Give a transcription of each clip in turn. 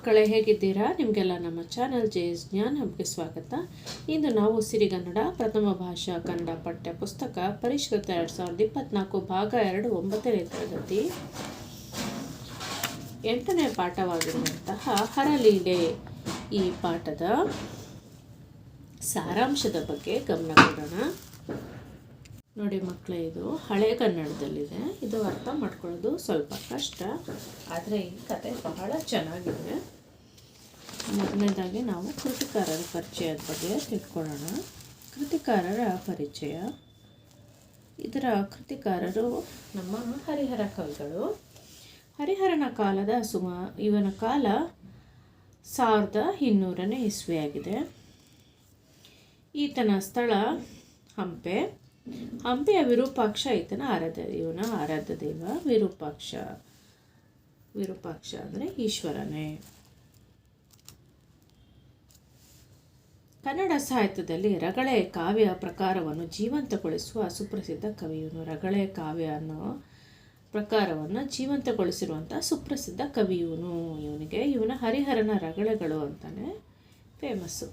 ಮಕ್ಕಳೇ, ಹೇಗಿದ್ದೀರಾ? ನಿಮಗೆಲ್ಲ ನಮ್ಮ ಚಾನಲ್ ಜೆಎಸ್ ಜ್ಞಾನ್ ಹಬ್ಗೆ ಸ್ವಾಗತ. ಇಂದು ನಾವು ಸಿರಿಗನ್ನಡ ಪ್ರಥಮ ಭಾಷಾ ಕನ್ನಡ ಪಠ್ಯ ಪುಸ್ತಕ ಪರಿಷ್ಕೃತ 2024 ಭಾಗ 2 9ನೇ ತರಗತಿ 8ನೇ ಪಾಠವಾಗಿರುವಂತಹ ಹರಲೀಲೆ ಈ ಪಾಠದ ಸಾರಾಂಶದ ಬಗ್ಗೆ ಗಮನ ಕೊಡೋಣ. ನೋಡಿ ಮಕ್ಕಳೇ, ಇದು ಹಳೆ ಕನ್ನಡದಲ್ಲಿದೆ. ಇದು ಅರ್ಥ ಮಾಡ್ಕೊಳ್ಳೋದು ಸ್ವಲ್ಪ ಕಷ್ಟ, ಆದರೆ ಈ ಕತೆ ಬಹಳ ಚೆನ್ನಾಗಿದೆ. ಮೊದಲನೇದಾಗಿ ನಾವು ಕೃತಿಕಾರರ ಪರಿಚಯದ ಬಗ್ಗೆ ತಿಳ್ಕೊಳ್ಳೋಣ. ಕೃತಿಕಾರರ ಪರಿಚಯ. ಇದರ ಕೃತಿಕಾರರು ನಮ್ಮ ಹರಿಹರ ಕವಿಗಳು. ಹರಿಹರನ ಕಾಲದ ಇವನ ಕಾಲ 1200ನೇ ಇಸ್ವಿಯಾಗಿದೆ. ಈತನ ಸ್ಥಳ ಹಂಪೆ. ಹಂಪೆಯ ವಿರೂಪಾಕ್ಷ ಇವನ ಆರಾಧ್ಯ ದೈವ. ವಿರೂಪಾಕ್ಷ ಅಂದರೆ ಈಶ್ವರನೇ. ಕನ್ನಡ ಸಾಹಿತ್ಯದಲ್ಲಿ ರಗಳೆ ಕಾವ್ಯ ಪ್ರಕಾರವನ್ನು ಜೀವಂತಗೊಳಿಸುವ ಸುಪ್ರಸಿದ್ಧ ಕವಿ ಇವನು. ರಗಳೆ ಕಾವ್ಯ ಅನ್ನೋ ಪ್ರಕಾರವನ್ನು ಜೀವಂತಗೊಳಿಸಿರುವಂಥ ಸುಪ್ರಸಿದ್ಧ ಕವಿ ಇವನ ಹರಿಹರನ ರಗಳೆಗಳು ಅಂತಾನೆ ಫೇಮಸ್ಸು.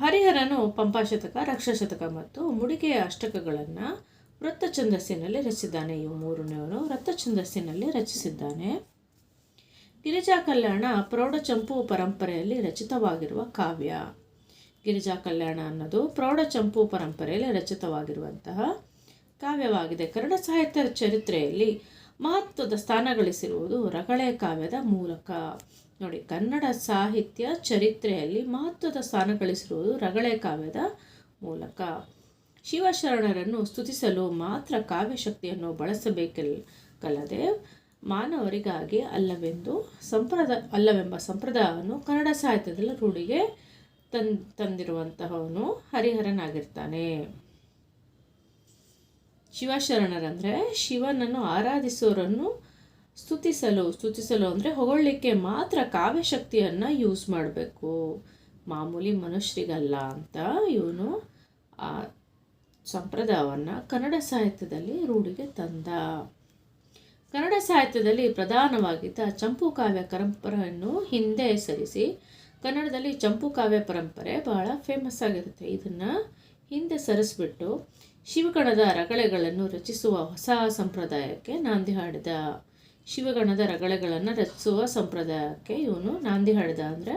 ಹರಿಹರನು ಪಂಪಾಶತಕ, ರಕ್ಷಶತಕ ಮತ್ತು ಮುಡಿಗೆಯ ಅಷ್ಟಕಗಳನ್ನು ವೃತ್ತ ಛಂದಸ್ಸಿನಲ್ಲಿ ರಚಿಸಿದ್ದಾನೆ. ಇವು ಮೂರನೇವನು ವೃತ್ತ ಛಂದಸ್ಸಿನಲ್ಲಿ ರಚಿಸಿದ್ದಾನೆ. ಗಿರಿಜಾ ಕಲ್ಯಾಣ ಪ್ರೌಢ ಚಂಪು ಪರಂಪರೆಯಲ್ಲಿ ರಚಿತವಾಗಿರುವ ಕಾವ್ಯ. ಗಿರಿಜಾ ಕಲ್ಯಾಣ ಅನ್ನೋದು ಪ್ರೌಢ ಚಂಪು ಪರಂಪರೆಯಲ್ಲಿ ರಚಿತವಾಗಿರುವಂತಹ ಕಾವ್ಯವಾಗಿದೆ. ಕನ್ನಡ ಸಾಹಿತ್ಯ ಚರಿತ್ರೆಯಲ್ಲಿ ಮಹತ್ವದ ಸ್ಥಾನ ಗಳಿಸಿರುವುದು ರಗಳೆ ಕಾವ್ಯದ ಮೂಲಕ. ನೋಡಿ, ಕನ್ನಡ ಸಾಹಿತ್ಯ ಚರಿತ್ರೆಯಲ್ಲಿ ಮಹತ್ವದ ಸ್ಥಾನ ಗಳಿಸಿರುವುದು ರಗಳೆ ಕಾವ್ಯದ ಮೂಲಕ. ಶಿವಶರಣರನ್ನು ಸ್ತುತಿಸಲು ಮಾತ್ರ ಕಾವ್ಯಶಕ್ತಿಯನ್ನು ಬಳಸಬೇಕಲ್ಲದೆ ಮಾನವರಿಗಾಗಿ ಅಲ್ಲವೆಂಬ ಸಂಪ್ರದಾಯವನ್ನು ಕನ್ನಡ ಸಾಹಿತ್ಯದಲ್ಲಿ ರೂಢಿಗೆ ತಂದಿರುವಂತಹವನು ಹರಿಹರನಾಗಿರ್ತಾನೆ. ಶಿವಶರಣರಂದರೆ ಶಿವನನ್ನು ಆರಾಧಿಸೋರನ್ನು ಸ್ತುತಿಸಲು ಅಂದರೆ ಹೊಗಳಲಿಕ್ಕೆ ಮಾತ್ರ ಕಾವ್ಯಶಕ್ತಿಯನ್ನು ಯೂಸ್ ಮಾಡಬೇಕು, ಮಾಮೂಲಿ ಮನುಷ್ಯರಿಗಲ್ಲ ಅಂತ ಇವನು ಆ ಸಂಪ್ರದಾಯವನ್ನು ಕನ್ನಡ ಸಾಹಿತ್ಯದಲ್ಲಿ ರೂಢಿಗೆ ತಂದ. ಕನ್ನಡ ಸಾಹಿತ್ಯದಲ್ಲಿ ಪ್ರಧಾನವಾಗಿದ್ದ ಚಂಪು ಕಾವ್ಯ ಪರಂಪರೆಯನ್ನು ಹಿಂದೆ ಸರಿಸಿ ಕನ್ನಡದಲ್ಲಿ ಚಂಪು ಕಾವ್ಯ ಪರಂಪರೆ ಬಹಳ ಫೇಮಸ್ ಆಗಿರುತ್ತೆ. ಇದನ್ನು ಹಿಂದೆ ಸರಿಸ್ಬಿಟ್ಟು ಶಿವಗಣದ ರಗಳೆಗಳನ್ನು ರಚಿಸುವ ಹೊಸ ಸಂಪ್ರದಾಯಕ್ಕೆ ನಾಂದಿ ಹಾಡಿದ. ಶಿವಗಣದ ರಗಳೆಗಳನ್ನು ರಚಿಸುವ ಸಂಪ್ರದಾಯಕ್ಕೆ ಇವನು ನಾಂದಿ ಹಾಡಿದ ಅಂದರೆ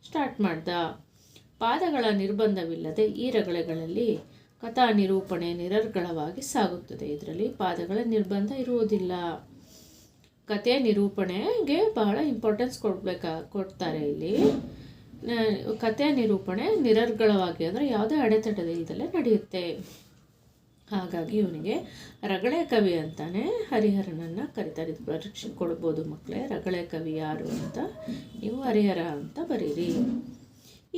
ಸ್ಟಾರ್ಟ್ ಮಾಡ್ದ. ಪಾದಗಳ ನಿರ್ಬಂಧವಿಲ್ಲದೆ ಈ ರಗಳೆಗಳಲ್ಲಿ ಕಥಾ ನಿರೂಪಣೆ ನಿರರ್ಗಳವಾಗಿ ಸಾಗುತ್ತದೆ. ಇದರಲ್ಲಿ ಪಾದಗಳ ನಿರ್ಬಂಧ ಇರುವುದಿಲ್ಲ. ಕಥೆಯ ನಿರೂಪಣೆಗೆ ಬಹಳ ಇಂಪಾರ್ಟೆನ್ಸ್ ಕೊಡ್ತಾರೆ ಇಲ್ಲಿ. ಕಥೆಯ ನಿರೂಪಣೆ ನಿರರ್ಗಳವಾಗಿ ಅಂದರೆ ಯಾವುದೇ ಅಡೆತಡೆಯಿಲ್ಲದಲ್ಲೇ ನಡೆಯುತ್ತೆ. ಹಾಗಾಗಿ ಇವನಿಗೆ ರಗಳೆ ಕವಿ ಅಂತಾನೆ ಹರಿಹರನನ್ನು ಕರೀತಾರೆ. ಇದು ಪರೀಕ್ಷೆ ಕೊಡ್ಬೋದು ಮಕ್ಕಳೇ. ರಗಳೆ ಕವಿ ಯಾರು ಅಂತ ನೀವು ಹರಿಹರ ಅಂತ ಬರೀರಿ.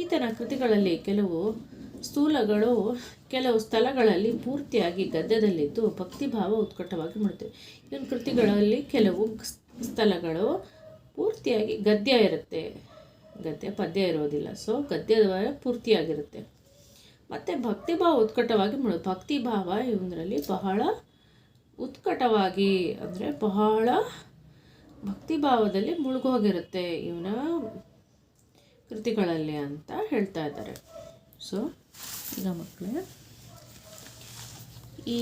ಈತನ ಕೃತಿಗಳಲ್ಲಿ ಕೆಲವು ಸ್ಥಳಗಳಲ್ಲಿ ಪೂರ್ತಿಯಾಗಿ ಗದ್ಯದಲ್ಲಿದ್ದು ಭಕ್ತಿಭಾವ ಉತ್ಕಟವಾಗಿ ಮಾಡುತ್ತವೆ. ಇವನ ಕೃತಿಗಳಲ್ಲಿ ಕೆಲವು ಸ್ಥಳಗಳು ಪೂರ್ತಿಯಾಗಿ ಗದ್ಯ ಇರುತ್ತೆ, ಪದ್ಯ ಇರೋದಿಲ್ಲ. ಸೊ ಗದ್ಯದ ಪೂರ್ತಿಯಾಗಿರುತ್ತೆ. ಮತ್ತು ಭಕ್ತಿಭಾವ ಉತ್ಕಟವಾಗಿ ಮಾಡೋದು. ಭಕ್ತಿಭಾವ ಇವನಲ್ಲಿ ಬಹಳ ಉತ್ಕಟವಾಗಿ ಅಂದರೆ ಬಹಳ ಭಕ್ತಿಭಾವದಲ್ಲಿ ಮುಳುಗೋಗಿರುತ್ತೆ ಇವನ ಕೃತಿಗಳಲ್ಲಿ ಅಂತ ಹೇಳ್ತಾ ಇದ್ದಾರೆ. ಸೊ ಈಗ ಮಕ್ಕಳೇ, ಈ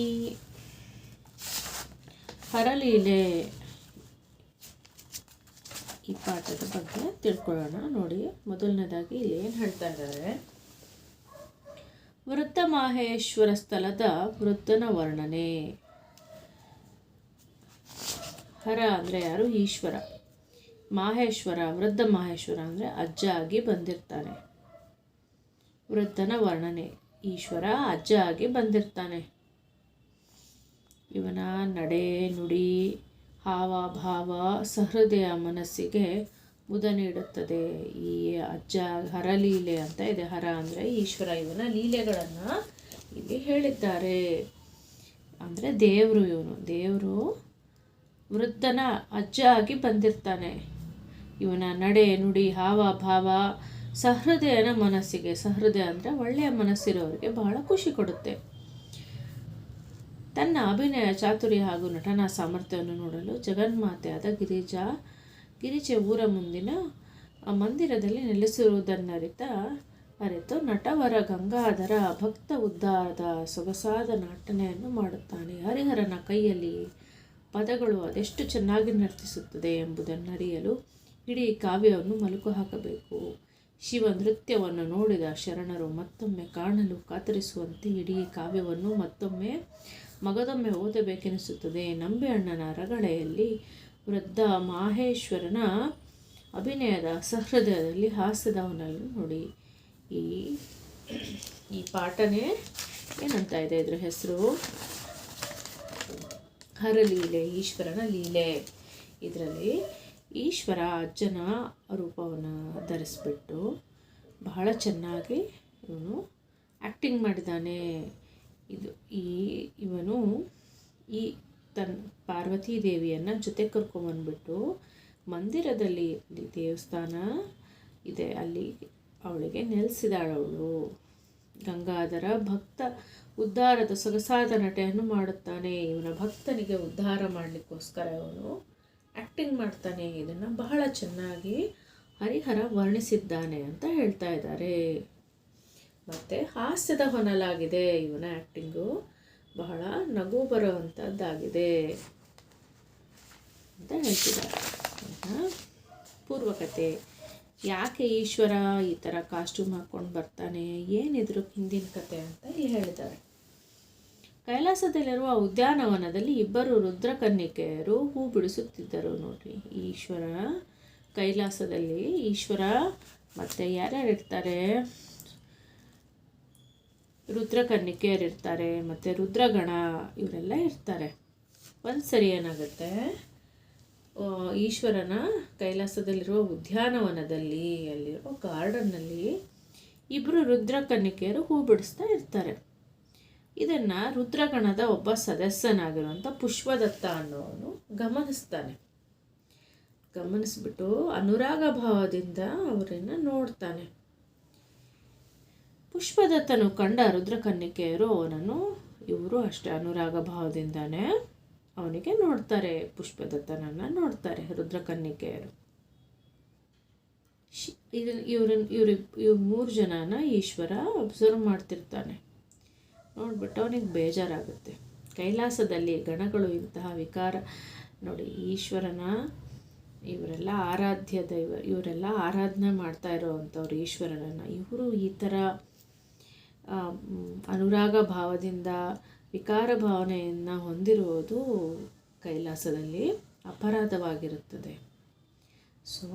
ಹರಲೀಲೆ ಈ ಪಾಠದ ಬಗ್ಗೆ ತಿಳ್ಕೊಳ್ಳೋಣ. ನೋಡಿ, ಮೊದಲನೇದಾಗಿ ಇಲ್ಲಿ ಏನು ಹೇಳ್ತಾ ಇದ್ದಾರೆ, ವೃದ್ಧ ಮಾಹೇಶ್ವರ ಸ್ಥಳದ ವೃದ್ಧನ ವರ್ಣನೆ. ಹರ ಅಂದರೆ ಯಾರು? ಈಶ್ವರ. ಮಾಹೇಶ್ವರ, ವೃದ್ಧ ಮಾಹೇಶ್ವರ ಅಂದರೆ ಅಜ್ಜ ಆಗಿ ಬಂದಿರ್ತಾನೆ. ವೃದ್ಧನ ವರ್ಣನೆ. ಈಶ್ವರ ಅಜ್ಜ ಆಗಿ ಬಂದಿರ್ತಾನೆ. ಇವನ ನಡೆ ನುಡಿ ಹಾವ ಭಾವ ಸಹೃದಯ ಮನಸ್ಸಿಗೆ ಮುದ ನೀಡುತ್ತದೆ. ಈ ಅಜ್ಜ ಹರಲೀಲೆ ಅಂತ ಇದೆ. ಹರ ಅಂದರೆ ಈಶ್ವರ. ಇವನ ಲೀಲೆಗಳನ್ನು ಇಲ್ಲಿ ಹೇಳಿದ್ದಾರೆ. ಅಂದರೆ ದೇವರು ವೃದ್ಧನ ಅಜ್ಜ ಆಗಿ ಬಂದಿರ್ತಾನೆ. ಇವನ ನಡೆ ನುಡಿ ಹಾವ ಭಾವ ಸಹೃದಯನ ಮನಸ್ಸಿಗೆ, ಸಹೃದಯ ಅಂದರೆ ಒಳ್ಳೆಯ ಮನಸ್ಸಿರೋರಿಗೆ ಬಹಳ ಖುಷಿ ಕೊಡುತ್ತೆ. ತನ್ನ ಅಭಿನಯ ಚಾತುರ್ಯ ಹಾಗೂ ನಟನಾ ಸಾಮರ್ಥ್ಯವನ್ನು ನೋಡಲು ಜಗನ್ಮಾತೆಯಾದ ಗಿರಿಜೆ ಊರ ಮುಂದಿನ ಆ ಮಂದಿರದಲ್ಲಿ ಅರಿತು ನಟವರ ಗಂಗಾಧರ ಭಕ್ತ ಉದ್ಧಾರದ ಸೊಗಸಾದ ನಟನೆಯನ್ನು ಮಾಡುತ್ತಾನೆ. ಹರಿಹರನ ಕೈಯಲ್ಲಿ ಪದಗಳು ಅದೆಷ್ಟು ಚೆನ್ನಾಗಿ ನರ್ತಿಸುತ್ತದೆ ಎಂಬುದನ್ನು ಅರಿಯಲು ಇಡೀ ಕಾವ್ಯವನ್ನು ಮಲಕು ಹಾಕಬೇಕು. ಶಿವ ನೃತ್ಯವನ್ನು ನೋಡಿದ ಶರಣರು ಮತ್ತೊಮ್ಮೆ ಕಾಣಲು ಕಾತರಿಸುವಂತೆ ಇಡೀ ಕಾವ್ಯವನ್ನು ಮಗದೊಮ್ಮೆ ಓದಬೇಕೆನಿಸುತ್ತದೆ. ನಂಬಿ ಅಣ್ಣನ ರಗಳೆಯಲ್ಲಿ ವೃದ್ಧ ಮಾಹೇಶ್ವರನ ಅಭಿನಯದ ಸಹೃದಯದಲ್ಲಿ ಹಾಸ್ಯದವನನ್ನು ನೋಡಿ. ಈ ಪಾಠನೇ ಏನಂತ ಇದೆ, ಇದರ ಹೆಸರು ಹರಲೀಲೆ, ಈಶ್ವರನ ಲೀಲೆ. ಇದರಲ್ಲಿ ಈಶ್ವರ ಅಜ್ಜನ ರೂಪವನ್ನು ಧರಿಸ್ಬಿಟ್ಟು ಬಹಳ ಚೆನ್ನಾಗಿ ಇವನು ಆ್ಯಕ್ಟಿಂಗ್ ಮಾಡಿದ್ದಾನೆ. ಇವನು ತನ್ನ ಪಾರ್ವತೀ ದೇವಿಯನ್ನು ಜೊತೆ ಕರ್ಕೊಂಬಂದ್ಬಿಟ್ಟು ಮಂದಿರದಲ್ಲಿ ದೇವಸ್ಥಾನ ಇದೆ, ಅಲ್ಲಿ ಅವಳಿಗೆ ನೆಲೆಸಿದಾಳವಳು. ಗಂಗಾಧರ ಭಕ್ತ ಉದ್ಧಾರದ ಸೊಗಸಾದ ನಟನೆಯನ್ನು ಮಾಡುತ್ತಾನೆ. ಇವನ ಭಕ್ತನಿಗೆ ಉದ್ಧಾರ ಮಾಡಲಿಕ್ಕೋಸ್ಕರ ಇವನು ಆ್ಯಕ್ಟಿಂಗ್ ಮಾಡ್ತಾನೆ. ಇದನ್ನು ಬಹಳ ಚೆನ್ನಾಗಿ ಹರಿಹರ ವರ್ಣಿಸಿದ್ದಾನೆ ಅಂತ ಹೇಳ್ತಾ ಇದ್ದಾರೆ. ಮತ್ತು ಹಾಸ್ಯದ ಹೊನಲಾಗಿದೆ ಇವನ ಆ್ಯಕ್ಟಿಂಗು, ಬಹಳ ನಗು ಬರುವಂಥದ್ದಾಗಿದೆ ಅಂತ ಹೇಳ್ತಿದ್ದಾರೆ. ಪೂರ್ವಕತೆ, ಯಾಕೆ ಈಶ್ವರ ಈ ಥರ ಕಾಸ್ಟ್ಯೂಮ್ ಹಾಕ್ಕೊಂಡು ಬರ್ತಾನೆ, ಏನಿದ್ರು ಹಿಂದಿನ ಕತೆ ಅಂತ ಇಲ್ಲಿ ಹೇಳಿದ್ದಾರೆ. ಕೈಲಾಸದಲ್ಲಿರುವ ಉದ್ಯಾನವನದಲ್ಲಿ ಇಬ್ಬರು ರುದ್ರಕನ್ನಿಕೆಯರು ಹೂ ಬಿಡಿಸುತ್ತಿದ್ದರು. ನೋಡ್ರಿ, ಕೈಲಾಸದಲ್ಲಿ ಈಶ್ವರ ಮತ್ತು ಯಾರ್ಯಾರು ಇರ್ತಾರೆ, ರುದ್ರಕನ್ನಿಕೆಯರಿರ್ತಾರೆ ಮತ್ತು ರುದ್ರಗಣ ಇವರೆಲ್ಲ ಇರ್ತಾರೆ. ಒಂದು ಸರಿ ಏನಾಗುತ್ತೆ, ಈಶ್ವರನ ಕೈಲಾಸದಲ್ಲಿರುವ ಉದ್ಯಾನವನದಲ್ಲಿ ಅಲ್ಲಿರೋ ಗಾರ್ಡನ್ನಲ್ಲಿ ಇಬ್ಬರು ರುದ್ರಕನ್ನಿಕೆಯರು ಹೂ ಬಿಡಿಸ್ತಾ ಇರ್ತಾರೆ. ಇದನ್ನು ರುದ್ರಗಣದ ಒಬ್ಬ ಸದಸ್ಯನಾಗಿರುವಂಥ ಪುಷ್ಪದತ್ತ ಅನ್ನೋನು ಗಮನಿಸ್ಬಿಟ್ಟು ಅನುರಾಗ ಭಾವದಿಂದ ಅವರನ್ನು ನೋಡ್ತಾನೆ. ಪುಷ್ಪದತ್ತನು ಕಂಡ ರುದ್ರಕನ್ನಿಕೆಯರು ಇವರು ಅಷ್ಟೇ ಅನುರಾಗ ಭಾವದಿಂದಾನೇ ಅವನಿಗೆ ನೋಡ್ತಾರೆ, ಪುಷ್ಪದತ್ತನನ್ನು ನೋಡ್ತಾರೆ ರುದ್ರಕನ್ನಿಕೆಯರು. ಇವ್ರು ಮೂರು ಜನನ ಈಶ್ವರ ಅಬ್ಸರ್ವ್ ಮಾಡ್ತಿರ್ತಾನೆ. ನೋಡ್ಬಿಟ್ಟು ಅವನಿಗೆ ಬೇಜಾರಾಗುತ್ತೆ. ಕೈಲಾಸದಲ್ಲಿ ಗಣಗಳು ಇಂತಹ ವಿಕಾರ ನೋಡಿ, ಈಶ್ವರನ ಇವರೆಲ್ಲ ಆರಾಧ್ಯ ದೈವ, ಇವರೆಲ್ಲ ಆರಾಧನೆ ಮಾಡ್ತಾ ಇರೋವಂಥವ್ರು ಈಶ್ವರನನ್ನು. ಇವರು ಈ ಥರ ಅನುರಾಗ ಭಾವದಿಂದ ವಿಕಾರ ಭಾವನೆಯನ್ನು ಹೊಂದಿರುವುದು ಕೈಲಾಸದಲ್ಲಿ ಅಪರಾಧವಾಗಿರುತ್ತದೆ. ಸೊ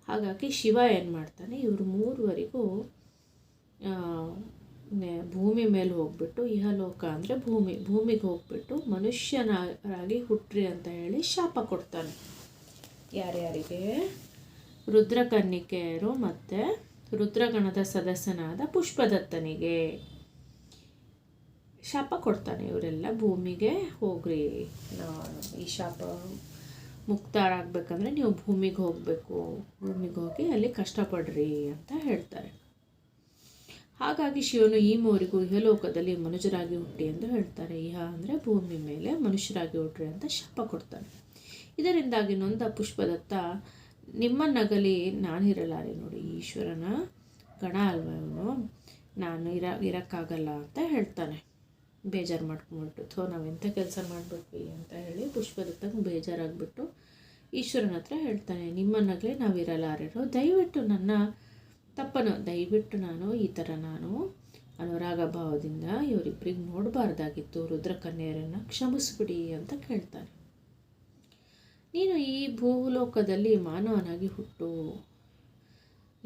ಹಾಗಾಗಿ ಶಿವ ಏನು ಮಾಡ್ತಾನೆ, ಇವರು ಮೂರುವರೆಗೂ ಭೂಮಿ ಮೇಲೆ ಹೋಗ್ಬಿಟ್ಟು, ಇಹಲೋಕ ಅಂದರೆ ಭೂಮಿಗೆ ಹೋಗ್ಬಿಟ್ಟು ಮನುಷ್ಯನಾಗಿ ಹುಟ್ಟ್ರಿ ಅಂತ ಹೇಳಿ ಶಾಪ ಕೊಡ್ತಾನೆ. ಯಾರ್ಯಾರಿಗೆ? ರುದ್ರಕನ್ನಿಕೆಯರು ಮತ್ತು ರುದ್ರಗಣದ ಸದಸ್ಯನಾದ ಪುಷ್ಪದತ್ತನಿಗೆ ಶಾಪ ಕೊಡ್ತಾನೆ. ಇವರೆಲ್ಲ ಭೂಮಿಗೆ ಹೋಗ್ರಿ, ಈ ಶಾಪ ಮುಕ್ತರಾಗಬೇಕಂದ್ರೆ ನೀವು ಭೂಮಿಗೆ ಹೋಗಬೇಕು, ಭೂಮಿಗೆ ಹೋಗಿ ಅಲ್ಲಿ ಕಷ್ಟಪಡ್ರಿ ಅಂತ ಹೇಳ್ತಾರೆ. ಹಾಗಾಗಿ ಶಿವನು ಈ ಮೂವರಿಗೂ ಇಹಲೋಕದಲ್ಲಿ ಮನುಷ್ಯರಾಗಿ ಹುಟ್ಟಿ ಎಂದು ಹೇಳ್ತಾರೆ. ಇಹ ಅಂದರೆ ಭೂಮಿ ಮೇಲೆ ಮನುಷ್ಯರಾಗಿ ಹುಟ್ಟ್ರಿ ಅಂತ ಶಾಪ ಕೊಡ್ತಾನೆ. ಇದರಿಂದಾಗಿ ನೊಂದ ಪುಷ್ಪದತ್ತ ನಿಮ್ಮನ್ನಗಲಿ ನಾನಿರಲಾರೆ. ನೋಡಿ, ಈಶ್ವರನ ಗಣ ಅಲ್ವ ಇವನು, ನಾನು ಇರೋಕ್ಕಾಗಲ್ಲ ಅಂತ ಹೇಳ್ತಾನೆ. ಬೇಜಾರು ಮಾಡ್ಕೊಂಡ್ಬಿಟ್ಟು ನಾವೆಂಥ ಕೆಲಸ ಮಾಡಿಬಿಟ್ವಿ ಅಂತ ಹೇಳಿ ಪುಷ್ಪದತ್ತಂಗೆ ಬೇಜಾರಾಗ್ಬಿಟ್ಟು ಈಶ್ವರನ ಹತ್ರ ಹೇಳ್ತಾನೆ, ನಿಮ್ಮನ್ನಾಗಲೇ ನಾವಿರಲಾರೆರೋ, ದಯವಿಟ್ಟು ನನ್ನ ತಪ್ಪನು, ದಯವಿಟ್ಟು ಈ ಥರ ನಾನು ಅನುರಾಗ ಭಾವದಿಂದ ಇವರಿಬ್ಬರಿಗೆ ನೋಡಬಾರ್ದಾಗಿತ್ತು, ರುದ್ರಕನ್ಯರನ್ನು ಕ್ಷಮಿಸ್ಬಿಡಿ ಅಂತ ಕೇಳ್ತಾನೆ. ನೀನು ಈ ಭೂಲೋಕದಲ್ಲಿ ಮಾನವನಾಗಿ ಹುಟ್ಟು,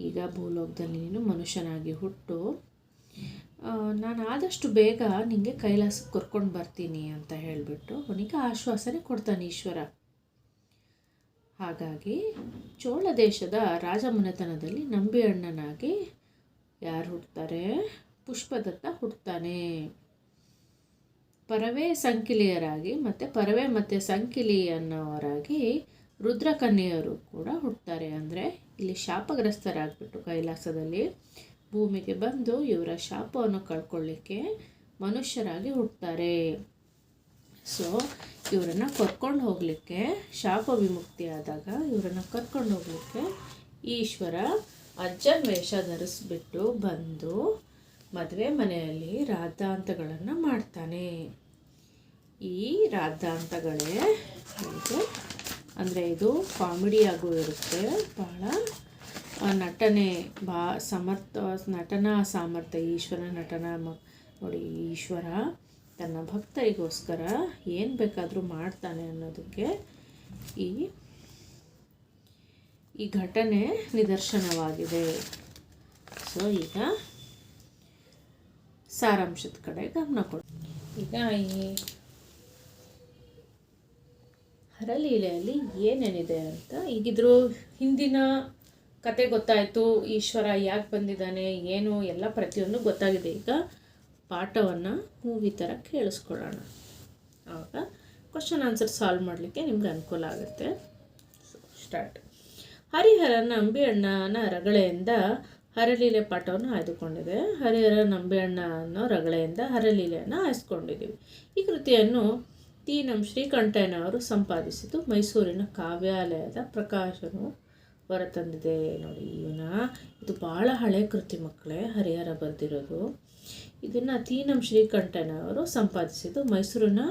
ಈಗ ಭೂಲೋಕದಲ್ಲಿ ನೀನು ಮನುಷ್ಯನಾಗಿ ಹುಟ್ಟು, ನಾನು ಆದಷ್ಟು ಬೇಗ ನಿಮಗೆ ಕೈಲಾಸಕ್ಕೆ ಕರ್ಕೊಂಡು ಬರ್ತೀನಿ ಅಂತ ಹೇಳಿಬಿಟ್ಟು ಅವನಿಗೆ ಆಶ್ವಾಸನೆ ಕೊಡ್ತಾನೆ ಈಶ್ವರ. ಹಾಗಾಗಿ ಚೋಳ ದೇಶದ ರಾಜಮನೆತನದಲ್ಲಿ ನಂಬಿ ಅಣ್ಣನಾಗಿ ಯಾರು ಹುಡ್ತಾರೆ? ಪುಷ್ಪದತ್ತ ಹುಡ್ತಾನೆ. ಪರವೇ ಸಂಕಿಲಿಯರಾಗಿ ಪರವೇ ಮತ್ತು ಸಂಕಿಲಿ ಅನ್ನೋರಾಗಿ ರುದ್ರಕನ್ಯೆಯರು ಕೂಡ ಹುಡ್ತಾರೆ. ಅಂದರೆ ಇಲ್ಲಿ ಶಾಪಗ್ರಸ್ತರಾಗ್ಬಿಟ್ಟು ಕೈಲಾಸದಲ್ಲಿ ಭೂಮಿಗೆ ಬಂದು ಇವರ ಶಾಪವನ್ನು ಕಳ್ಕೊಳ್ಳಿಕ್ಕೆ ಮನುಷ್ಯರಾಗಿ ಹುಡ್ತಾರೆ. ಸೊ ಇವರನ್ನು ಕರ್ಕೊಂಡು ಹೋಗಲಿಕ್ಕೆ, ಶಾಪ ವಿಮುಕ್ತಿ ಆದಾಗ ಇವರನ್ನು ಕರ್ಕೊಂಡು ಹೋಗಲಿಕ್ಕೆ ಈಶ್ವರ ಅಜ್ಜನ ವೇಷ ಧರಿಸ್ಬಿಟ್ಟು ಬಂದು ಮದುವೆ ಮನೆಯಲ್ಲಿ ರಾದ್ದಾಂತಗಳನ್ನು ಮಾಡ್ತಾನೆ. ಈ ರಾದ್ದಾಂತಗಳೇ ಹೀಗೆ ಅಂದರೆ ಇದು ಕಾಮಿಡಿಯಾಗೂ ಇರುತ್ತೆ, ಭಾಳ ನಟನೆ ನಟನಾ ಸಾಮರ್ಥ್ಯ ಈಶ್ವರ ನೋಡಿ, ಈಶ್ವರ ತನ್ನ ಭಕ್ತರಿಗೋಸ್ಕರ ಏನು ಬೇಕಾದರೂ ಮಾಡ್ತಾನೆ ಅನ್ನೋದಕ್ಕೆ ಈ ಘಟನೆ ನಿದರ್ಶನವಾಗಿದೆ. ಸೊ ಈಗ ಸಾರಾಂಶದ ಕಡೆ ಗಮನ ಕೊಡಿ. ಈಗ ಈ ಹರಲೀಲೆಯಲ್ಲಿ ಏನೇನಿದೆ ಅಂತ ಈಗಿದ್ರು ಹಿಂದಿನ ಕತೆ ಗೊತ್ತಾಯಿತು, ಈಶ್ವರ ಯಾಕೆ ಬಂದಿದ್ದಾನೆ ಏನು ಎಲ್ಲ ಪ್ರತಿಯೊಂದು ಗೊತ್ತಾಗಿದೆ. ಈಗ ಪಾಠವನ್ನು ಮೂವಿ ಥರ ಕೇಳಿಸ್ಕೊಳ್ಳೋಣ, ಆವಾಗ ಕ್ವಶನ್ ಆನ್ಸರ್ ಸಾಲ್ವ್ ಮಾಡಲಿಕ್ಕೆ ನಿಮ್ಗೆ ಅನುಕೂಲ ಆಗುತ್ತೆ. ಸ್ಟಾರ್ಟ್. ಹರಿಹರ ನಂಬಿಯಣ್ಣನ ರಗಳೆಯಿಂದ ಹರಲೀಲೆ ಪಾಠವನ್ನು ಆಯ್ದುಕೊಂಡಿದೆ. ಹರಿಹರ ನಂಬಿಯಣ್ಣ ಅನ್ನೋ ರಗಳೆಯಿಂದ ಹರಲೀಲೆಯನ್ನು ಆಯ್ಸ್ಕೊಂಡಿದ್ದೀವಿ. ಈ ಕೃತಿಯನ್ನು ತೀನಂ ಶ್ರೀಕಂಠಯ್ಯನವರು ಸಂಪಾದಿಸಿದ್ದು ಮೈಸೂರಿನ ಕಾವ್ಯಾಲಯದ ಪ್ರಕಾಶನವು ಹೊರತಂದಿದೆ. ನೋಡಿ, ಇದು ಭಾಳ ಹಳೆ ಕೃತಿ ಮಕ್ಕಳೇ, ಹರಿಹರ ಬರೆದಿರೋದು. ಇದನ್ನು ತೀನಂ ಶ್ರೀಕಂಠಯ್ಯನವರು ಸಂಪಾದಿಸಿದ್ದು ಮೈಸೂರಿನ